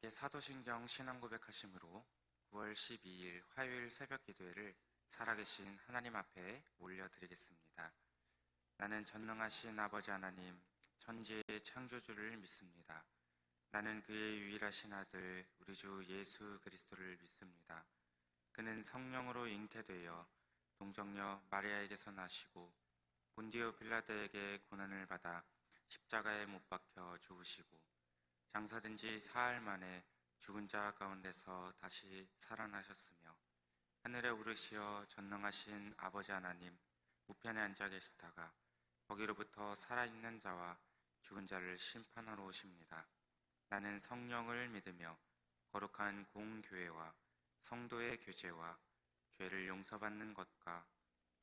함께 사도신경 신앙고백하심으로 9월 12일 화요일 새벽 기도회를 살아계신 하나님 앞에 올려드리겠습니다. 나는 전능하신 아버지 하나님, 천지의 창조주를 믿습니다. 나는 그의 유일하신 아들 우리 주 예수 그리스도를 믿습니다. 그는 성령으로 잉태되어 동정녀 마리아에게서 나시고 본디오 빌라도에게 고난을 받아 십자가에 못 박혀 죽으시고 장사된 지 사흘 만에 죽은 자 가운데서 다시 살아나셨으며 하늘에 오르시어 전능하신 아버지 하나님 우편에 앉아 계시다가 거기로부터 살아있는 자와 죽은 자를 심판하러 오십니다. 나는 성령을 믿으며 거룩한 공교회와 성도의 교제와 죄를 용서받는 것과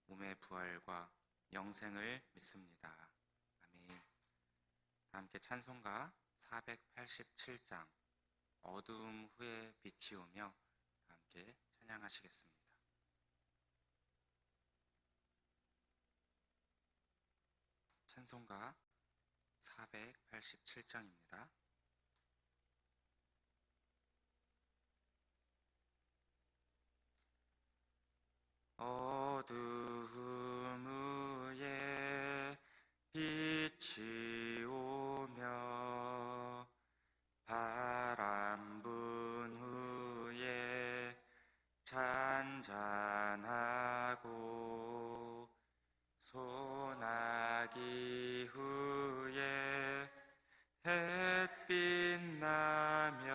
몸의 부활과 영생을 믿습니다. 아멘. 다 함께 찬송가 487장 어두움 후에 빛이 오며 함께 찬양하시겠습니다. 찬송가 487장입니다. 어두움 후에 빛이 오며 바람 분 후에 잔잔하고 소나기 후에 햇빛 나며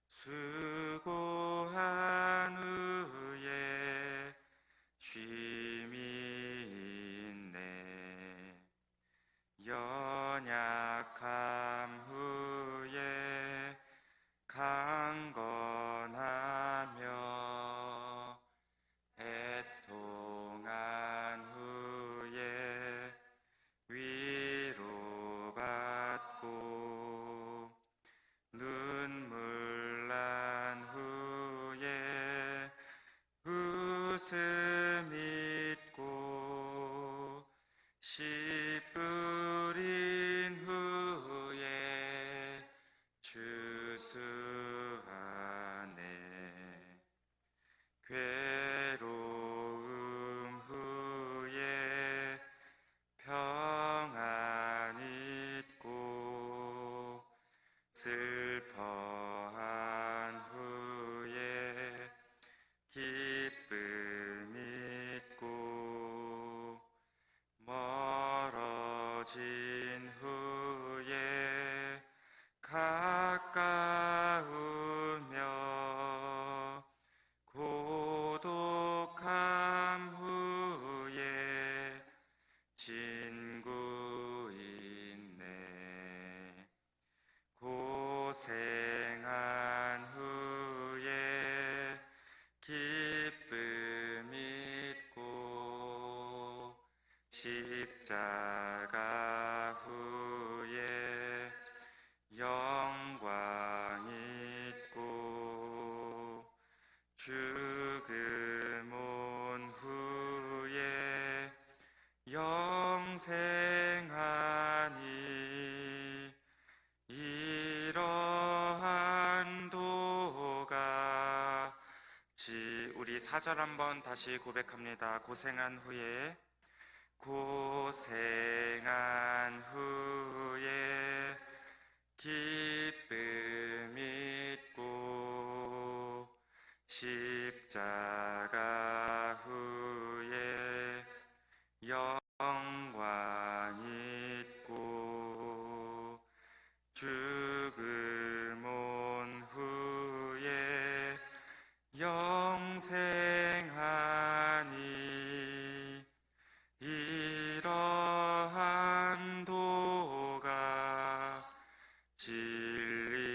수고한 후에 쉼이 있네. 연약함 후에 강건하며 애통한 후에 위로받고 눈물 난 후에 웃음 있고 씨 뿌린 후에 추수하네. 괴로움 후에 평안 있고 슬퍼한 후에 기쁨 있고 멀어진 후에 가까우며 고독함 후에 친구 있네. 고생한 후에 기쁨 있고 십자가 후에 영광 있고 죽음 온 후에 영생하니 이러한 도가 우리 4절 한번 다시 고백합니다. 고생한 후에 기쁨 있고 십자가 후에 영광 있고 죽음 온 후에 영생하니 이러한 도가 진리로다.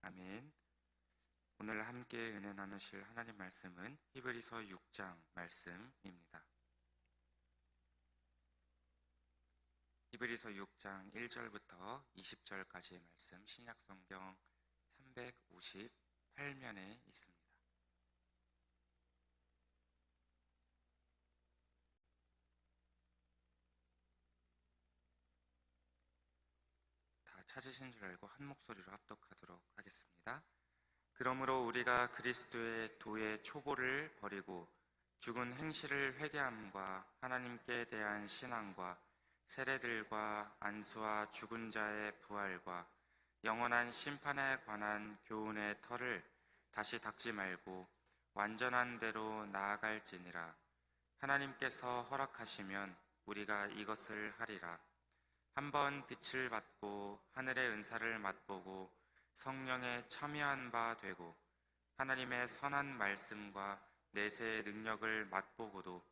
아멘. 오늘 함께 은혜 나누실 하나님 말씀은 히브리서 6장 말씀입니다. 히브리서 6장 1절부터 20절까지의 말씀 신약성경 358면에 있습니다. 찾으신 줄 알고 한 목소리로 합독하도록 하겠습니다. 그러므로 우리가 그리스도의 도의 초보를 버리고 죽은 행실을 회개함과 하나님께 대한 신앙과 세례들과 안수와 죽은 자의 부활과 영원한 심판에 관한 교훈의 터를 다시 닦지 말고 완전한 대로 나아갈지니라. 하나님께서 허락하시면 우리가 이것을 하리라. 한번 빛을 받고 하늘의 은사를 맛보고 성령에 참여한 바 되고 하나님의 선한 말씀과 내세의 능력을 맛보고도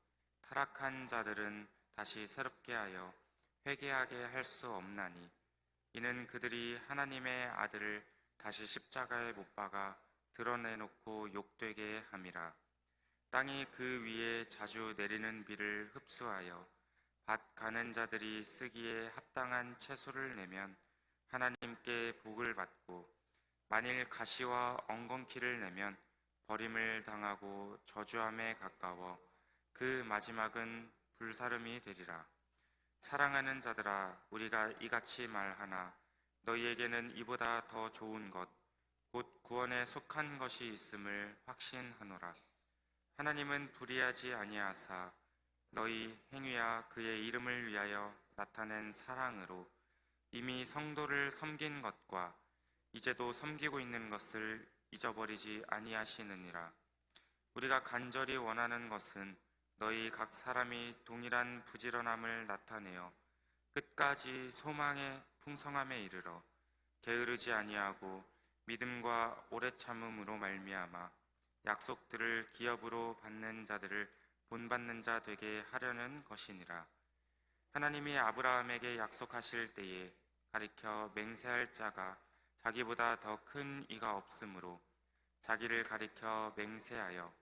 타락한 자들은 다시 새롭게 하여 회개하게 할 수 없나니, 이는 그들이 하나님의 아들을 다시 십자가에 못 박아 드러내놓고 욕되게 함이라. 땅이 그 위에 자주 내리는 비를 흡수하여 밭 가는 자들이 쓰기에 합당한 채소를 내면 하나님께 복을 받고, 만일 가시와 엉겅퀴를 내면 버림을 당하고 저주함에 가까워 그 마지막은 불사름이 되리라. 사랑하는 자들아, 우리가 이같이 말하나 너희에게는 이보다 더 좋은 것, 곧 구원에 속한 것이 있음을 확신하노라. 하나님은 불의하지 아니하사 너희 행위야 그의 이름을 위하여 나타낸 사랑으로 이미 성도를 섬긴 것과 이제도 섬기고 있는 것을 잊어버리지 아니하시느니라. 우리가 간절히 원하는 것은 너희 각 사람이 동일한 부지런함을 나타내어 끝까지 소망의 풍성함에 이르러 게으르지 아니하고 믿음과 오래 참음으로 말미암아 약속들을 기업으로 받는 자들을 본받는 자 되게 하려는 것이니라. 하나님이 아브라함에게 약속하실 때에 가리켜 맹세할 자가 자기보다 더 큰 이가 없으므로 자기를 가리켜 맹세하여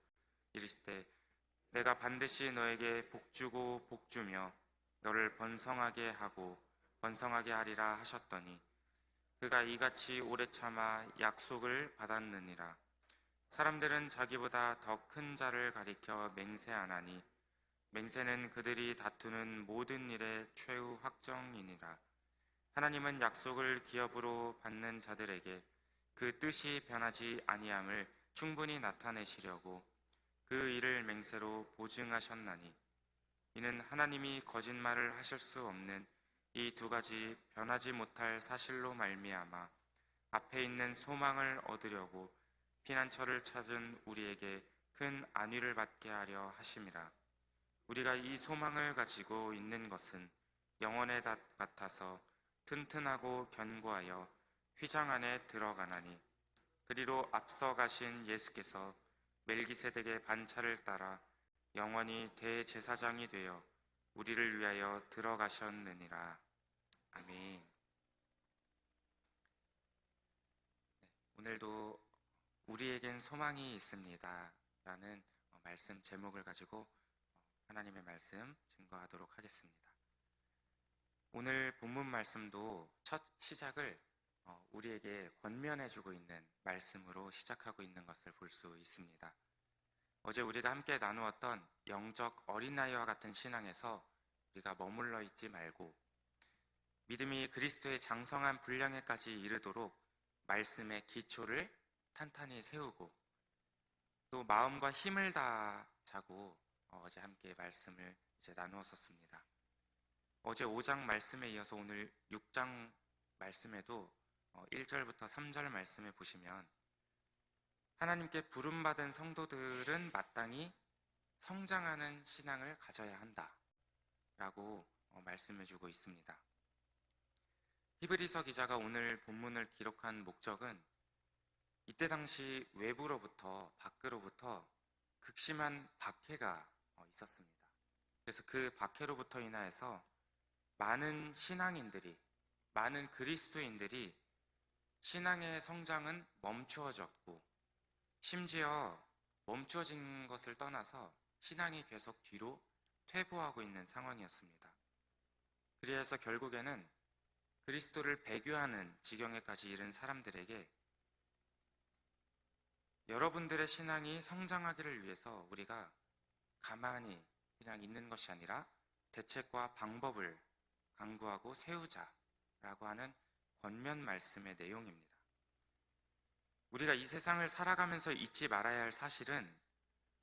이르시되 내가 반드시 너에게 복주고 복주며 너를 번성하게 하고 번성하게 하리라 하셨더니 그가 이같이 오래 참아 약속을 받았느니라. 사람들은 자기보다 더 큰 자를 가리켜 맹세하나니 맹세는 그들이 다투는 모든 일의 최후 확정이니라. 하나님은 약속을 기업으로 받는 자들에게 그 뜻이 변하지 아니함을 충분히 나타내시려고 그 일을 맹세로 보증하셨나니, 이는 하나님이 거짓말을 하실 수 없는 이 두 가지 변하지 못할 사실로 말미암아 앞에 있는 소망을 얻으려고 피난처를 찾은 우리에게 큰 안위를 받게 하려 하심이라. 우리가 이 소망을 가지고 있는 것은 영원의 닷 같아서 튼튼하고 견고하여 휘장 안에 들어가나니, 그리로 앞서 가신 예수께서 멜기세덱의 반차를 따라 영원히 대제사장이 되어 우리를 위하여 들어가셨느니라. 아멘. 오늘도 우리에겐 소망이 있습니다 라는 말씀 제목을 가지고 하나님의 말씀 증거하도록 하겠습니다. 오늘 본문 말씀도 첫 시작을 우리에게 권면해주고 있는 말씀으로 시작하고 있는 것을 볼 수 있습니다. 어제 우리가 함께 나누었던 영적 어린아이와 같은 신앙에서 우리가 머물러 있지 말고 믿음이 그리스도의 장성한 분량에까지 이르도록 말씀의 기초를 탄탄히 세우고 또 마음과 힘을 다하자고 어제 함께 말씀을 이제 나누었었습니다. 어제 5장 말씀에 이어서 오늘 6장 말씀에도 1절부터 3절 말씀에 보시면 하나님께 부름받은 성도들은 마땅히 성장하는 신앙을 가져야 한다 라고 말씀해주고 있습니다. 히브리서 기자가 오늘 본문을 기록한 목적은 이때 당시 외부로부터 밖으로부터 극심한 박해가 있었습니다. 그래서 그 박해로부터 인하여서 많은 신앙인들이, 많은 그리스도인들이 신앙의 성장은 멈추어졌고 심지어 멈추어진 것을 떠나서 신앙이 계속 뒤로 퇴보하고 있는 상황이었습니다. 그래서 결국에는 그리스도를 배교하는 지경에까지 이른 사람들에게 여러분들의 신앙이 성장하기를 위해서 우리가 가만히 그냥 있는 것이 아니라 대책과 방법을 강구하고 세우자라고 하는 권면 말씀의 내용입니다. 우리가 이 세상을 살아가면서 잊지 말아야 할 사실은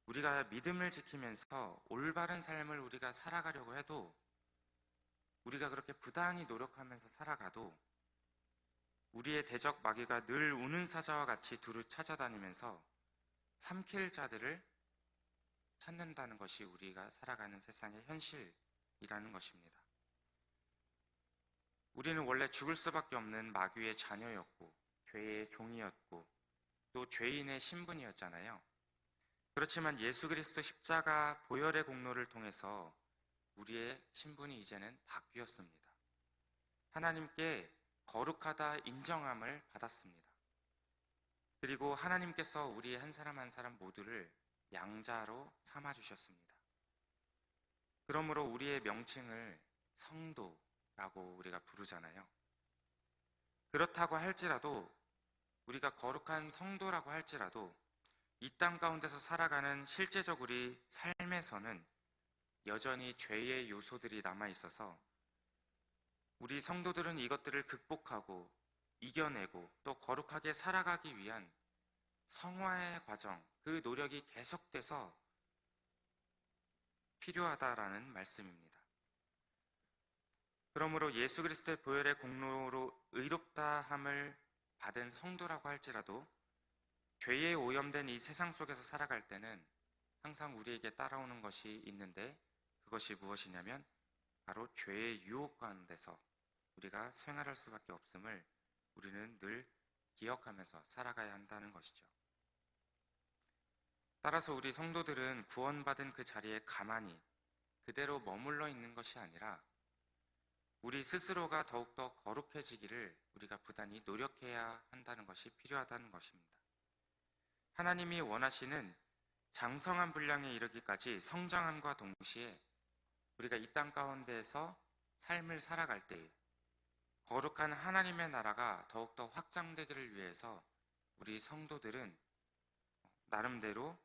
우리가 믿음을 지키면서 올바른 삶을 우리가 살아가려고 해도 우리가 그렇게 부단히 노력하면서 살아가도 우리의 대적 마귀가 늘 우는 사자와 같이 두루 찾아다니면서 삼킬 자들을 찾는다는 것이 우리가 살아가는 세상의 현실이라는 것입니다. 우리는 원래 죽을 수밖에 없는 마귀의 자녀였고 죄의 종이었고 또 죄인의 신분이었잖아요. 그렇지만 예수 그리스도 십자가 보혈의 공로를 통해서 우리의 신분이 이제는 바뀌었습니다. 하나님께 거룩하다 인정함을 받았습니다. 그리고 하나님께서 우리 한 사람 한 사람 모두를 양자로 삼아주셨습니다. 그러므로 우리의 명칭을 성도라고 우리가 부르잖아요. 그렇다고 할지라도 우리가 거룩한 성도라고 할지라도 이 땅 가운데서 살아가는 실제적 우리 삶에서는 여전히 죄의 요소들이 남아있어서 우리 성도들은 이것들을 극복하고 이겨내고 또 거룩하게 살아가기 위한 성화의 과정, 그 노력이 계속돼서 필요하다라는 말씀입니다. 그러므로 예수 그리스도의 보혈의 공로로 의롭다함을 받은 성도라고 할지라도 죄에 오염된 이 세상 속에서 살아갈 때는 항상 우리에게 따라오는 것이 있는데 그것이 무엇이냐면 바로 죄의 유혹 가운데서 우리가 생활할 수밖에 없음을 우리는 늘 기억하면서 살아가야 한다는 것이죠. 따라서 우리 성도들은 구원받은 그 자리에 가만히 그대로 머물러 있는 것이 아니라 우리 스스로가 더욱더 거룩해지기를 우리가 부단히 노력해야 한다는 것이 필요하다는 것입니다. 하나님이 원하시는 장성한 분량에 이르기까지 성장함과 동시에 우리가 이 땅 가운데에서 삶을 살아갈 때 거룩한 하나님의 나라가 더욱더 확장되기를 위해서 우리 성도들은 나름대로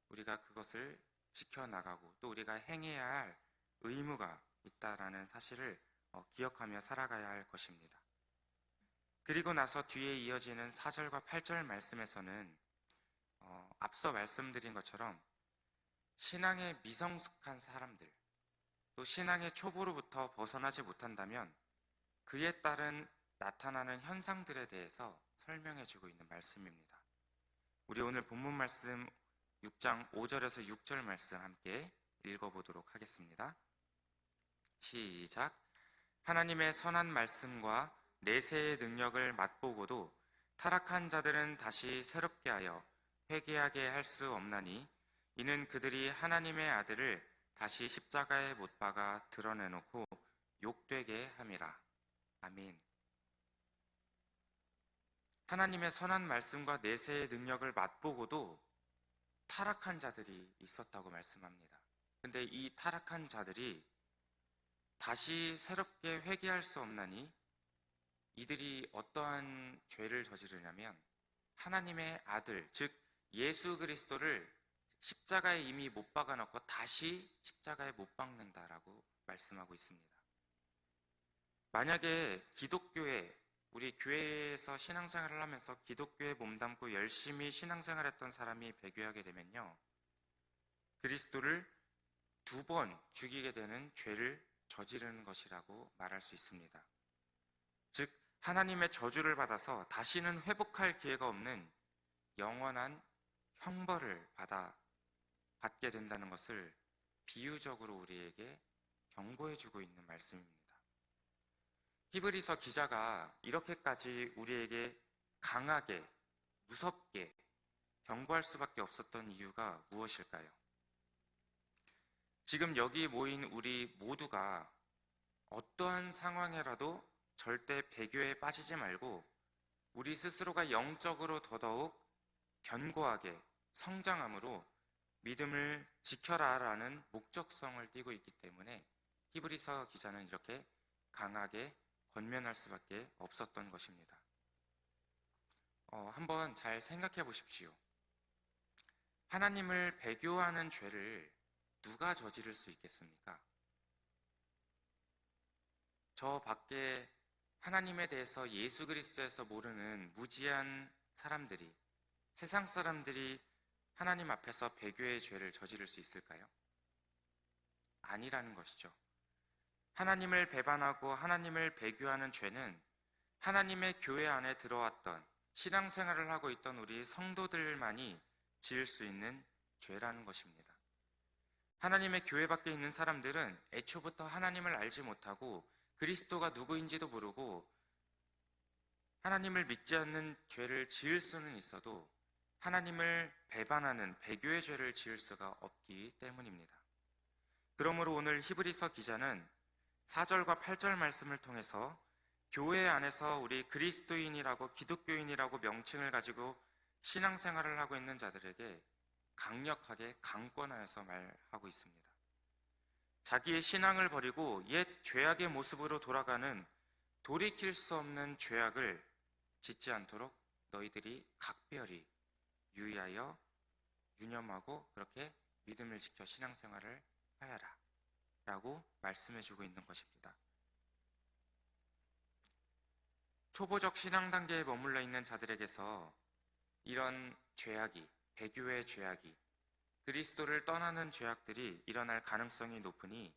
우리가 그것을 지켜나가고 또 우리가 행해야 할 의무가 있다라는 사실을 기억하며 살아가야 할 것입니다. 그리고 나서 뒤에 이어지는 4절과 8절 말씀에서는 앞서 말씀드린 것처럼 신앙의 미성숙한 사람들 또 신앙의 초보로부터 벗어나지 못한다면 그에 따른 나타나는 현상들에 대해서 설명해 주고 있는 말씀입니다. 우리 오늘 본문 말씀 6장 5절에서 6절 말씀 함께 읽어보도록 하겠습니다. 시작. 하나님의 선한 말씀과 내세의 능력을 맛보고도 타락한 자들은 다시 새롭게 하여 회개하게 할 수 없나니 이는 그들이 하나님의 아들을 다시 십자가에 못 박아 드러내놓고 욕되게 함이라. 아멘. 하나님의 선한 말씀과 내세의 능력을 맛보고도 타락한 자들이 있었다고 말씀합니다. 근데 이 타락한 자들이 다시 새롭게 회개할 수 없나니 이들이 어떠한 죄를 저지르냐면 하나님의 아들, 즉 예수 그리스도를 십자가에 이미 못 박아놓고 다시 십자가에 못 박는다라고 말씀하고 있습니다. 만약에 기독교에 우리 교회에서 신앙생활을 하면서 기독교에 몸담고 열심히 신앙생활했던 사람이 배교하게 되면요, 그리스도를 2번 죽이게 되는 죄를 저지르는 것이라고 말할 수 있습니다. 즉 하나님의 저주를 받아서 다시는 회복할 기회가 없는 영원한 형벌을 받게 된다는 것을 비유적으로 우리에게 경고해주고 있는 말씀입니다. 히브리서 기자가 이렇게까지 우리에게 강하게, 무섭게 경고할 수밖에 없었던 이유가 무엇일까요? 지금 여기 모인 우리 모두가 어떠한 상황에라도 절대 배교에 빠지지 말고 우리 스스로가 영적으로 더더욱 견고하게 성장함으로 믿음을 지켜라라는 목적성을 띠고 있기 때문에 히브리서 기자는 이렇게 강하게 권면할 수밖에 없었던 것입니다. 한번 잘 생각해 보십시오. 하나님을 배교하는 죄를 누가 저지를 수 있겠습니까? 저 밖에 하나님에 대해서 예수 그리스도에서 모르는 무지한 사람들이, 세상 사람들이 하나님 앞에서 배교의 죄를 저지를 수 있을까요? 아니라는 것이죠. 하나님을 배반하고 하나님을 배교하는 죄는 하나님의 교회 안에 들어왔던, 신앙생활을 하고 있던 우리 성도들만이 지을 수 있는 죄라는 것입니다. 하나님의 교회 밖에 있는 사람들은 애초부터 하나님을 알지 못하고 그리스도가 누구인지도 모르고 하나님을 믿지 않는 죄를 지을 수는 있어도 하나님을 배반하는 배교의 죄를 지을 수가 없기 때문입니다. 그러므로 오늘 히브리서 기자는 4절과 8절 말씀을 통해서 교회 안에서 우리 그리스도인이라고, 기독교인이라고 명칭을 가지고 신앙생활을 하고 있는 자들에게 강력하게 강권하여서 말하고 있습니다. 자기의 신앙을 버리고 옛 죄악의 모습으로 돌아가는 돌이킬 수 없는 죄악을 짓지 않도록 너희들이 각별히 유의하여 유념하고 그렇게 믿음을 지켜 신앙생활을 하여라 라고 말씀해주고 있는 것입니다. 초보적 신앙 단계에 머물러 있는 자들에게서 이런 죄악이, 배교의 죄악이, 그리스도를 떠나는 죄악들이 일어날 가능성이 높으니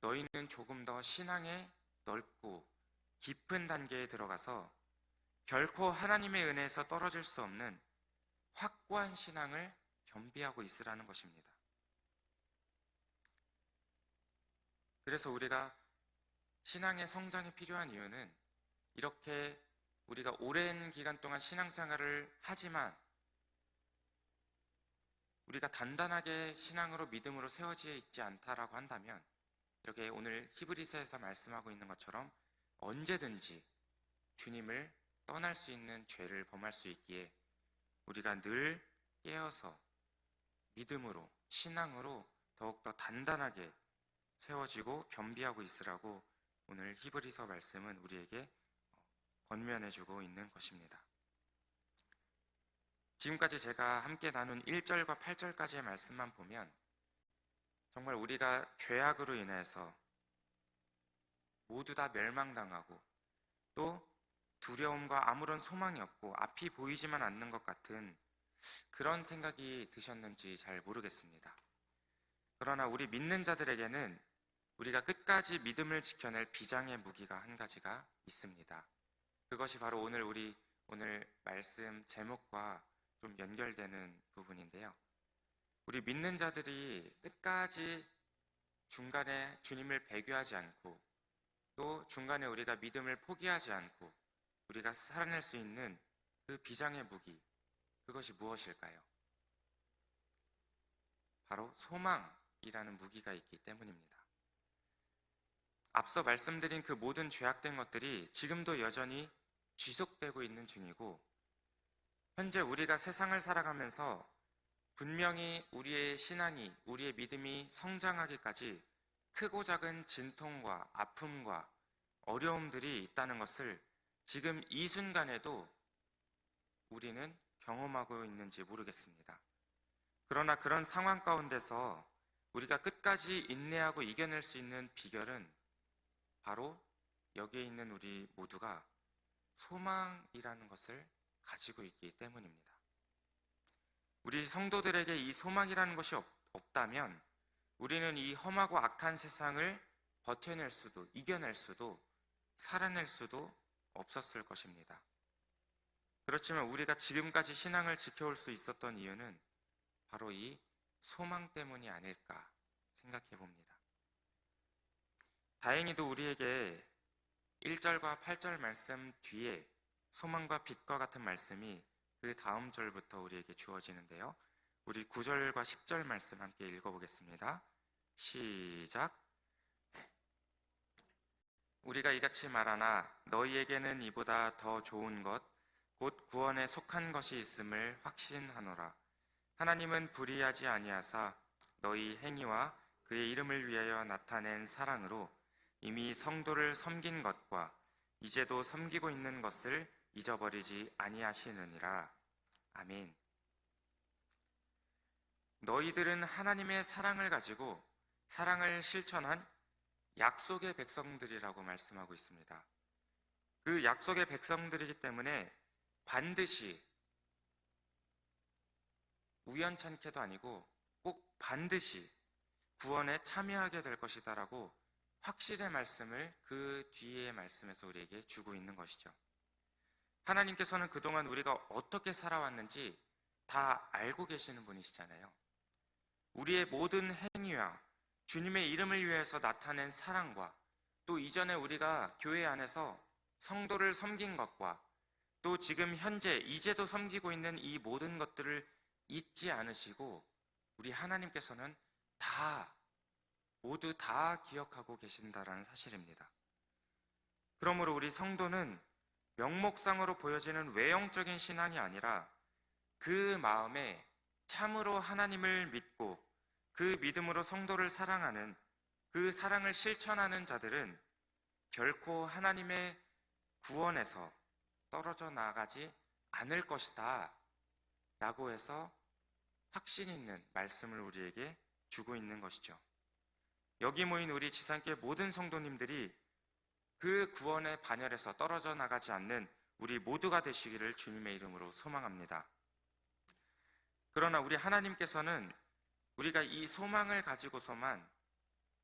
너희는 조금 더 신앙의 넓고 깊은 단계에 들어가서 결코 하나님의 은혜에서 떨어질 수 없는 확고한 신앙을 겸비하고 있으라는 것입니다. 그래서 우리가 신앙의 성장이 필요한 이유는 이렇게 우리가 오랜 기간 동안 신앙생활을 하지만 우리가 단단하게 신앙으로 믿음으로 세워져 있지 않다라고 한다면 이렇게 오늘 히브리서에서 말씀하고 있는 것처럼 언제든지 주님을 떠날 수 있는 죄를 범할 수 있기에 우리가 늘 깨어서 믿음으로, 신앙으로 더욱더 단단하게 세워지고 겸비하고 있으라고 오늘 히브리서 말씀은 우리에게 권면해주고 있는 것입니다. 지금까지 제가 함께 나눈 1절과 8절까지의 말씀만 보면 정말 우리가 죄악으로 인해서 모두 다 멸망당하고 또 두려움과 아무런 소망이 없고 앞이 보이지만 않는 것 같은 그런 생각이 드셨는지 잘 모르겠습니다. 그러나 우리 믿는 자들에게는 우리가 끝까지 믿음을 지켜낼 비장의 무기가 한 가지가 있습니다. 그것이 바로 오늘 말씀 제목과 좀 연결되는 부분인데요. 우리 믿는 자들이 끝까지 중간에 주님을 배교하지 않고 또 중간에 우리가 믿음을 포기하지 않고 우리가 살아낼 수 있는 그 비장의 무기, 그것이 무엇일까요? 바로 소망이라는 무기가 있기 때문입니다. 앞서 말씀드린 그 모든 죄악된 것들이 지금도 여전히 지속되고 있는 중이고 현재 우리가 세상을 살아가면서 분명히 우리의 신앙이, 우리의 믿음이 성장하기까지 크고 작은 진통과 아픔과 어려움들이 있다는 것을 지금 이 순간에도 우리는 경험하고 있는지 모르겠습니다. 그러나 그런 상황 가운데서 우리가 끝까지 인내하고 이겨낼 수 있는 비결은 바로 여기에 있는 우리 모두가 소망이라는 것을 가지고 있기 때문입니다. 우리 성도들에게 이 소망이라는 것이 없다면 우리는 이 험하고 악한 세상을 버텨낼 수도, 이겨낼 수도, 살아낼 수도 없었을 것입니다. 그렇지만 우리가 지금까지 신앙을 지켜올 수 있었던 이유는 바로 이 소망 때문이 아닐까 생각해 봅니다. 다행히도 우리에게 1절과 8절 말씀 뒤에 소망과 빛과 같은 말씀이 그 다음 절부터 우리에게 주어지는데요. 우리 9절과 10절 말씀 함께 읽어보겠습니다. 시작. 우리가 이같이 말하나 너희에게는 이보다 더 좋은 것, 곧 구원에 속한 것이 있음을 확신하노라. 하나님은 불의하지 아니하사 너희 행위와 그의 이름을 위하여 나타낸 사랑으로 이미 성도를 섬긴 것과 이제도 섬기고 있는 것을 잊어버리지 아니하시느니라. 아멘. 너희들은 하나님의 사랑을 가지고 사랑을 실천한 약속의 백성들이라고 말씀하고 있습니다. 그 약속의 백성들이기 때문에 반드시, 우연찮게도 아니고 꼭 반드시 구원에 참여하게 될 것이다라고 확실의 말씀을 그 뒤의 말씀에서 우리에게 주고 있는 것이죠. 하나님께서는 그동안 우리가 어떻게 살아왔는지 다 알고 계시는 분이시잖아요. 우리의 모든 행위와 주님의 이름을 위해서 나타낸 사랑과 또 이전에 우리가 교회 안에서 성도를 섬긴 것과 또 지금 현재 이제도 섬기고 있는 이 모든 것들을 잊지 않으시고 우리 하나님께서는 모두 다 기억하고 계신다라는 사실입니다. 그러므로 우리 성도는 명목상으로 보여지는 외형적인 신앙이 아니라 그 마음에 참으로 하나님을 믿고 그 믿음으로 성도를 사랑하는, 그 사랑을 실천하는 자들은 결코 하나님의 구원에서 떨어져 나가지 않을 것이다 라고 해서 확신 있는 말씀을 우리에게 주고 있는 것이죠. 여기 모인 우리 지상교회 모든 성도님들이 그 구원의 반열에서 떨어져 나가지 않는 우리 모두가 되시기를 주님의 이름으로 소망합니다. 그러나 우리 하나님께서는 우리가 이 소망을 가지고서만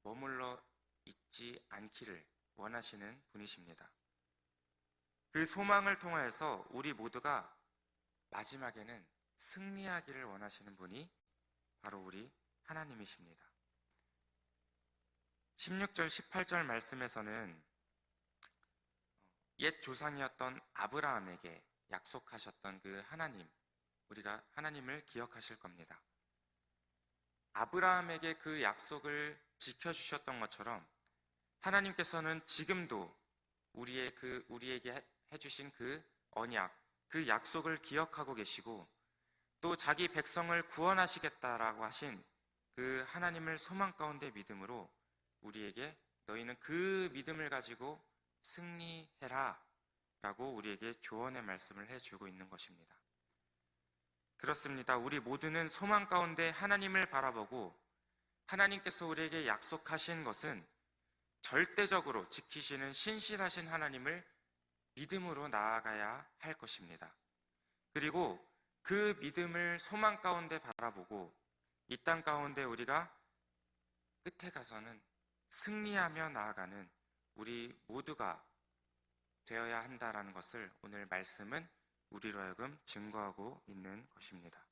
머물러 있지 않기를 원하시는 분이십니다. 그 소망을 통하여서 우리 모두가 마지막에는 승리하기를 원하시는 분이 바로 우리 하나님이십니다. 16절, 18절 말씀에서는 옛 조상이었던 아브라함에게 약속하셨던 그 하나님, 우리가 하나님을 기억하실 겁니다. 아브라함에게 그 약속을 지켜주셨던 것처럼 하나님께서는 지금도 우리에게 해주신 그 언약, 그 약속을 기억하고 계시고 또 자기 백성을 구원하시겠다라고 하신 그 하나님을 소망 가운데 믿음으로 우리에게 너희는 그 믿음을 가지고 승리해라 라고 우리에게 조언의 말씀을 해주고 있는 것입니다. 그렇습니다. 우리 모두는 소망 가운데 하나님을 바라보고 하나님께서 우리에게 약속하신 것은 절대적으로 지키시는 신실하신 하나님을 믿음으로 나아가야 할 것입니다. 그리고 그 믿음을 소망 가운데 바라보고 이 땅 가운데 우리가 끝에 가서는 승리하며 나아가는 우리 모두가 되어야 한다라는 것을 오늘 말씀은 우리로 하여금 증거하고 있는 것입니다.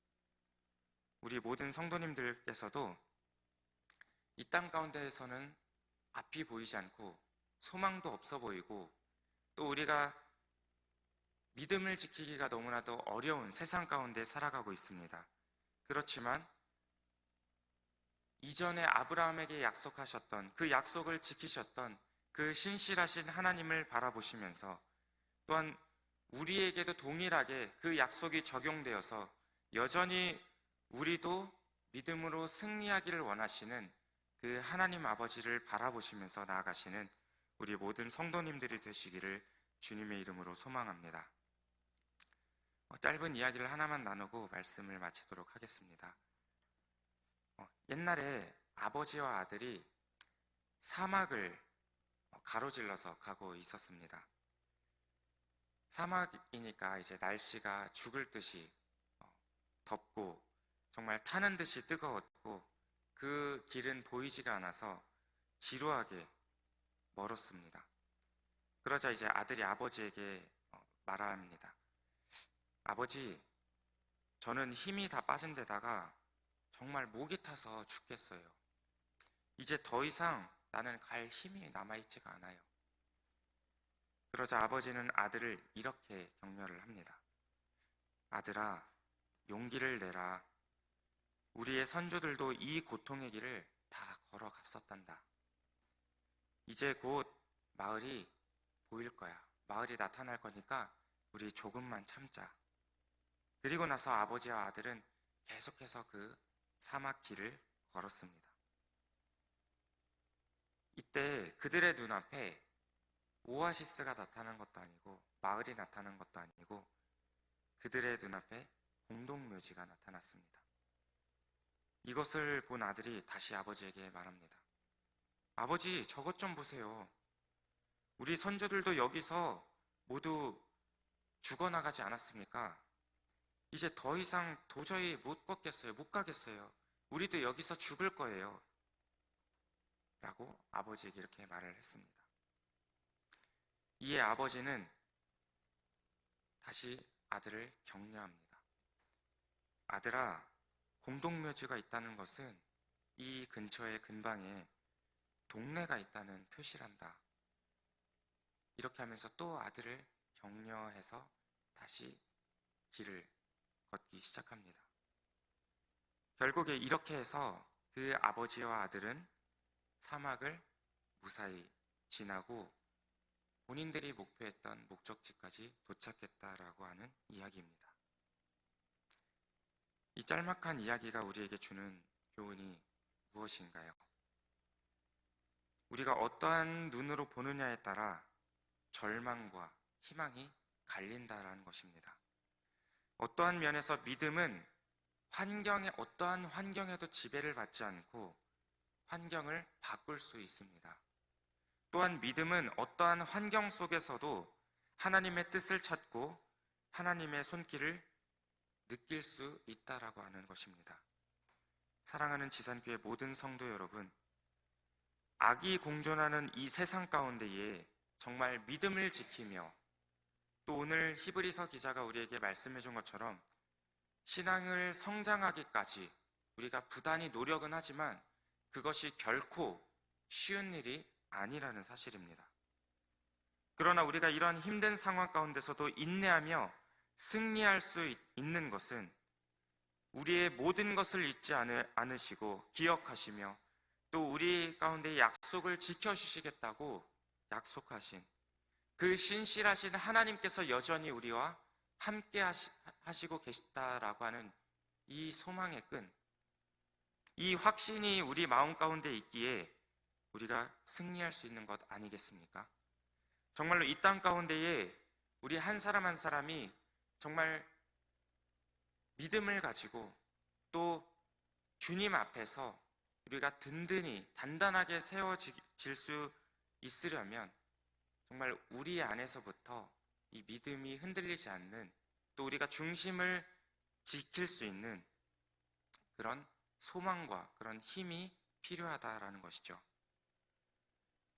우리 모든 성도님들께서도 이 땅 가운데에서는 앞이 보이지 않고 소망도 없어 보이고 또 우리가 믿음을 지키기가 너무나도 어려운 세상 가운데 살아가고 있습니다. 그렇지만 이전에 아브라함에게 약속하셨던 그 약속을 지키셨던 그 신실하신 하나님을 바라보시면서 또한 우리에게도 동일하게 그 약속이 적용되어서 여전히 우리도 믿음으로 승리하기를 원하시는 그 하나님 아버지를 바라보시면서 나아가시는 우리 모든 성도님들이 되시기를 주님의 이름으로 소망합니다. 짧은 이야기를 하나만 나누고 말씀을 마치도록 하겠습니다. 옛날에 아버지와 아들이 사막을 가로질러서 가고 있었습니다. 사막이니까 이제 날씨가 죽을 듯이 덥고 정말 타는 듯이 뜨거웠고 그 길은 보이지가 않아서 지루하게 멀었습니다. 그러자 이제 아들이 아버지에게 말합니다. 아버지, 저는 힘이 다 빠진 데다가 정말 목이 타서 죽겠어요. 이제 더 이상 나는 갈 힘이 남아있지가 않아요. 그러자 아버지는 아들을 이렇게 격려를 합니다. 아들아, 용기를 내라. 우리의 선조들도 이 고통의 길을 다 걸어갔었단다. 이제 곧 마을이 보일 거야. 마을이 나타날 거니까 우리 조금만 참자. 그리고 나서 아버지와 아들은 계속해서 그 사막 길을 걸었습니다. 이때 그들의 눈앞에 오아시스가 나타난 것도 아니고 마을이 나타난 것도 아니고 그들의 눈앞에 공동묘지가 나타났습니다. 이것을 본 아들이 다시 아버지에게 말합니다. 아버지, 저것 좀 보세요. 우리 선조들도 여기서 모두 죽어나가지 않았습니까? 이제 더 이상 도저히 못 걷겠어요. 못 가겠어요. 우리도 여기서 죽을 거예요. 라고 아버지에게 이렇게 말을 했습니다. 이에 아버지는 다시 아들을 격려합니다. 아들아, 공동묘지가 있다는 것은 이 근처의 근방에 동네가 있다는 표시란다. 이렇게 하면서 또 아들을 격려해서 다시 길을 걷기 시작합니다. 결국에 이렇게 해서 그 아버지와 아들은 사막을 무사히 지나고 본인들이 목표했던 목적지까지 도착했다라고 하는 이야기입니다. 이 짤막한 이야기가 우리에게 주는 교훈이 무엇인가요? 우리가 어떠한 눈으로 보느냐에 따라 절망과 희망이 갈린다라는 것입니다. 어떠한 면에서 믿음은 어떠한 환경에도 지배를 받지 않고 환경을 바꿀 수 있습니다. 또한 믿음은 어떠한 환경 속에서도 하나님의 뜻을 찾고 하나님의 손길을 느낄 수 있다라고 하는 것입니다. 사랑하는 지산교회 모든 성도 여러분, 악이 공존하는 이 세상 가운데에 정말 믿음을 지키며 또 오늘 히브리서 기자가 우리에게 말씀해 준 것처럼 신앙을 성장하기까지 우리가 부단히 노력은 하지만 그것이 결코 쉬운 일이 아니라는 사실입니다. 그러나 우리가 이런 힘든 상황 가운데서도 인내하며 승리할 수 있는 것은 우리의 모든 것을 잊지 않으시고 기억하시며 또 우리 가운데 약속을 지켜주시겠다고 약속하신 그 신실하신 하나님께서 여전히 우리와 함께 하시고 계시다라고 하는 이 소망의 끈, 이 확신이 우리 마음 가운데 있기에 우리가 승리할 수 있는 것 아니겠습니까? 정말로 이 땅 가운데에 우리 한 사람 한 사람이 정말 믿음을 가지고 또 주님 앞에서 우리가 든든히 단단하게 세워질 수 있으려면 정말 우리 안에서부터 이 믿음이 흔들리지 않는 또 우리가 중심을 지킬 수 있는 그런 소망과 그런 힘이 필요하다라는 것이죠.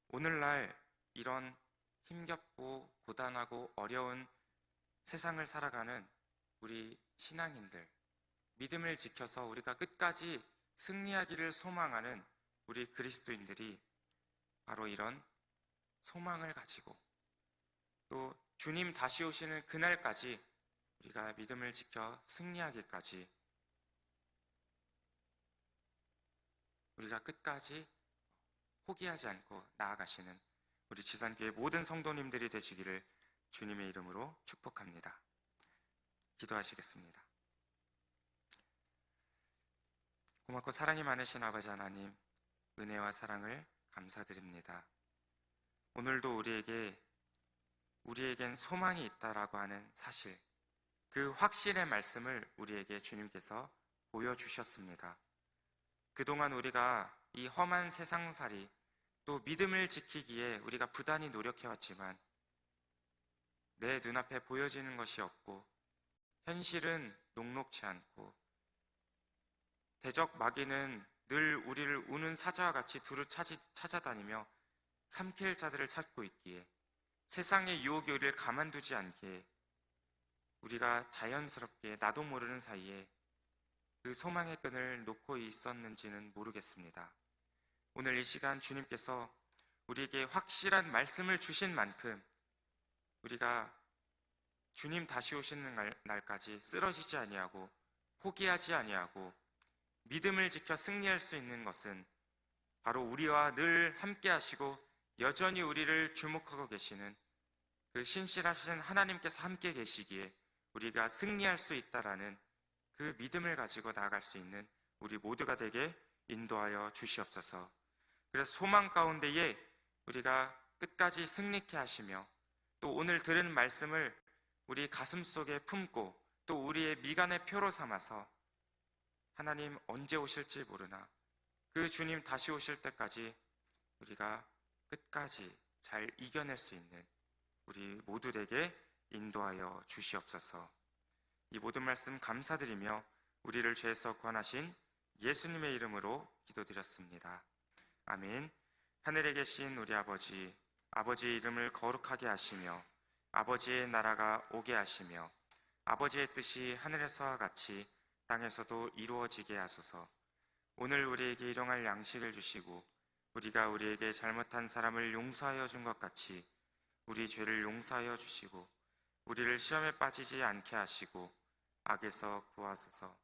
오늘날 이런 힘겹고 고단하고 어려운 세상을 살아가는 우리 신앙인들, 믿음을 지켜서 우리가 끝까지 승리하기를 소망하는 우리 그리스도인들이 바로 이런 소망을 가지고 또 주님 다시 오시는 그날까지 우리가 믿음을 지켜 승리하기까지 우리가 끝까지 포기하지 않고 나아가시는 우리 지산교회 모든 성도님들이 되시기를 주님의 이름으로 축복합니다. 기도하시겠습니다. 고맙고 사랑이 많으신 아버지 하나님, 은혜와 사랑을 감사드립니다. 오늘도 우리에겐 소망이 있다라고 하는 사실, 그 확신의 말씀을 우리에게 주님께서 보여주셨습니다. 그동안 우리가 이 험한 세상살이 또 믿음을 지키기에 우리가 부단히 노력해왔지만 내 눈앞에 보여지는 것이 없고 현실은 녹록치 않고 대적 마귀는 늘 우리를 우는 사자와 같이 두루 찾아다니며 삼킬 자들을 찾고 있기에 세상의 유혹이 우리를 가만두지 않게 우리가 자연스럽게 나도 모르는 사이에 그 소망의 끈을 놓고 있었는지는 모르겠습니다. 오늘 이 시간 주님께서 우리에게 확실한 말씀을 주신 만큼 우리가 주님 다시 오시는 날까지 쓰러지지 아니하고 포기하지 아니하고 믿음을 지켜 승리할 수 있는 것은 바로 우리와 늘 함께 하시고 여전히 우리를 주목하고 계시는 그 신실하신 하나님께서 함께 계시기에 우리가 승리할 수 있다라는 그 믿음을 가지고 나아갈 수 있는 우리 모두가 되게 인도하여 주시옵소서. 그래서 소망 가운데에 우리가 끝까지 승리케 하시며 또 오늘 들은 말씀을 우리 가슴 속에 품고 또 우리의 미간의 표로 삼아서 하나님 언제 오실지 모르나 그 주님 다시 오실 때까지 우리가 끝까지 잘 이겨낼 수 있는 우리 모두에게 인도하여 주시옵소서. 이 모든 말씀 감사드리며 우리를 죄에서 구원하신 예수님의 이름으로 기도드렸습니다. 아멘. 하늘에 계신 우리 아버지, 아버지의 이름을 거룩하게 하시며 아버지의 나라가 오게 하시며 아버지의 뜻이 하늘에서와 같이 땅에서도 이루어지게 하소서. 오늘 우리에게 일용할 양식을 주시고 우리가 우리에게 잘못한 사람을 용서하여 준 것 같이 우리 죄를 용서하여 주시고 우리를 시험에 빠지지 않게 하시고 악에서 구하소서.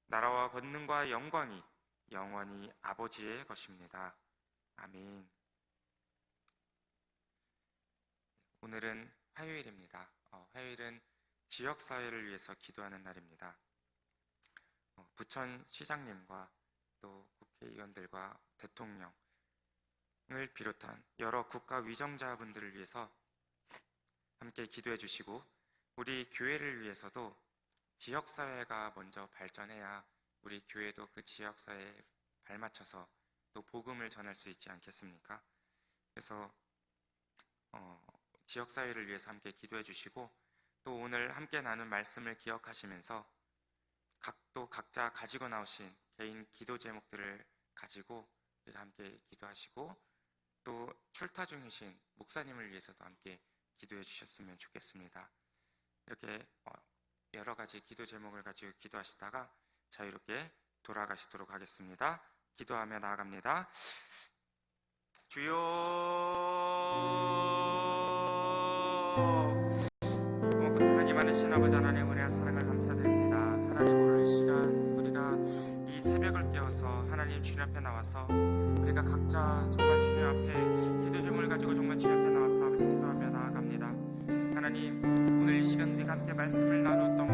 나라와 권능과 영광이 영원히 아버지의 것입니다. 아멘. 오늘은 화요일입니다. 화요일은 지역사회를 위해서 기도하는 날입니다. 부천시장님과 또 국회의원들과 대통령을 비롯한 여러 국가 위정자분들을 위해서 함께 기도해 주시고 우리 교회를 위해서도 지역사회가 먼저 발전해야 우리 교회도 그 지역사회에 발맞춰서 또 복음을 전할 수 있지 않겠습니까? 그래서 지역사회를 위해서 함께 기도해 주시고 또 오늘 함께 나눈 말씀을 기억하시면서 각자 가지고 나오신 개인 기도 제목들을 가지고 우리가 함께 기도하시고 또 출타 중이신 목사님을 위해서도 함께 기도해 주셨으면 좋겠습니다. 이렇게 여러 가지 기도 제목을 가지고 기도하시다가 자유롭게 돌아가시도록 하겠습니다. 기도하며 나아갑니다. 주여, 고맙고 사랑이 많으신 아버지 하나님, 은혜와 사랑을 감사드립니다. 하나님, 오늘 이 시간 우리가 이 새벽을 깨워서 하나님 주님 앞에 나와서 우리가 각자 정말 주님 앞에 기도 제목을 가지고 정말 주님 앞에 나와서 아버지 기도하며 나아갑니다. 하나님, 오늘 이 시간 우리가 함께 말씀을 나누었던